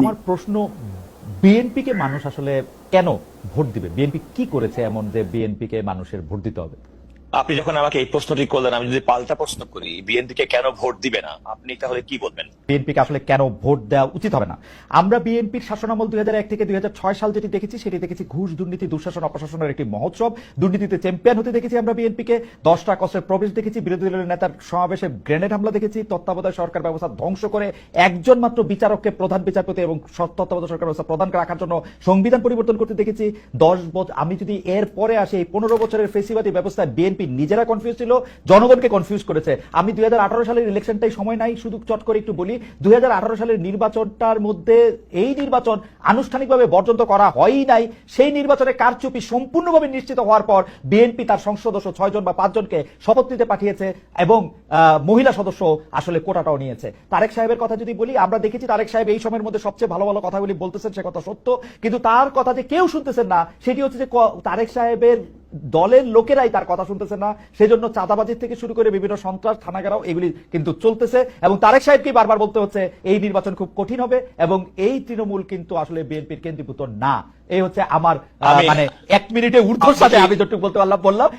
আমার প্রশ্ন, বিএনপি কে মানুষ আসলে কেন ভোট দিবে? বিএনপি কি করেছে এমন যে বিএনপি কে মানুষের ভোট দিতে হবে? আপনি যখন আমাকে এই প্রশ্নটি করলেন, আমি যদি পাল্টা প্রশ্ন করি, বিএনপি কে কেন ভোট দিবে না, আপনি তাহলে কি বলবেন? বিএনপিকে আসলে কেন ভোট দেওয়া উচিত হবে না? আমরা বিএনপির শাসনামল 2001 থেকে 2006 সাল যেটি দেখেছি, সেটি দেখেছি ঘুষ, দুর্নীতি, দুঃশাসন, অপশাসনের একটি মহোৎসব। দুর্নীতিতে চ্যাম্পিয়ন হতে দেখেছি আমরা বিএনপিকে। 10টা কষ্টের প্রবেশ দেখেছি, বিরোধী দলের নেতার সমাবেশে গ্রেনেড হামলা দেখেছি, তত্ত্বাবধায়ক সরকার ব্যবস্থা ধ্বংস করে একজন মাত্র বিচারককে প্রধান বিচারপতি এবং তত্ত্বাবধায়ক সরকার ব্যবস্থা প্রধান রাখার জন্য সংবিধান পরিবর্তন করতে দেখেছি। 10 বছর, আমি যদি এর পরে আসি, এই 15 বছরের ফেসিবাদী ব্যবস্থায় বিএনপি নিজেরা কনফিউজ ছিল, জনগণকে কনফিউজ করেছে। আমি 2018 সালের ইলেকশনটাই সময় নাই, শুধু চট করে একটু বলি, 2018 সালের নির্বাচনটার মধ্যে এই নির্বাচন আনুষ্ঠানিকভাবে বর্জন তো করা হয়ই নাই। সেই নির্বাচনে কারচুপি সম্পূর্ণভাবে নিশ্চিত হওয়ার পর বিএনপি তার সংসদ সদস্য 6 জন বা 5 জনকে শপথ নিতে পাঠিয়েছে এবং মহিলা সদস্য আসলে কোটাটাও নিয়েছে। তারেক সাহেবের কথা যদি বলি, আমরা দেখেছি তারেক সাহেব এই সময়ের মধ্যে সবচেয়ে ভালো ভালো কথাগুলি বলতেছেন, সে কথা সত্য, কিন্তু তার কথা যে কেউ শুনতেছেন না, সেটি হচ্ছে যে তারেক সাহেবের দলের লোকেরাই তার কথা শুনতেছে না। সেজন্য চাঁদাবাজি থেকে শুরু করে বিভিন্ন সন্ত্রাস, থানাঘেরাও এগুলি কিন্তু চলতেছে এবং তারেক সাহেবকে বারবার বলতে হচ্ছে এই নির্বাচন খুব কঠিন হবে এবং এই তৃণমূল কিন্তু আসলে বিএনপির কেন্দ্রীভূত না। এই হচ্ছে আমার মানে 1 মিনিটে ঊর্ধ্বর সাথে আমি যতটুকু বলতে পারলাম বললাম।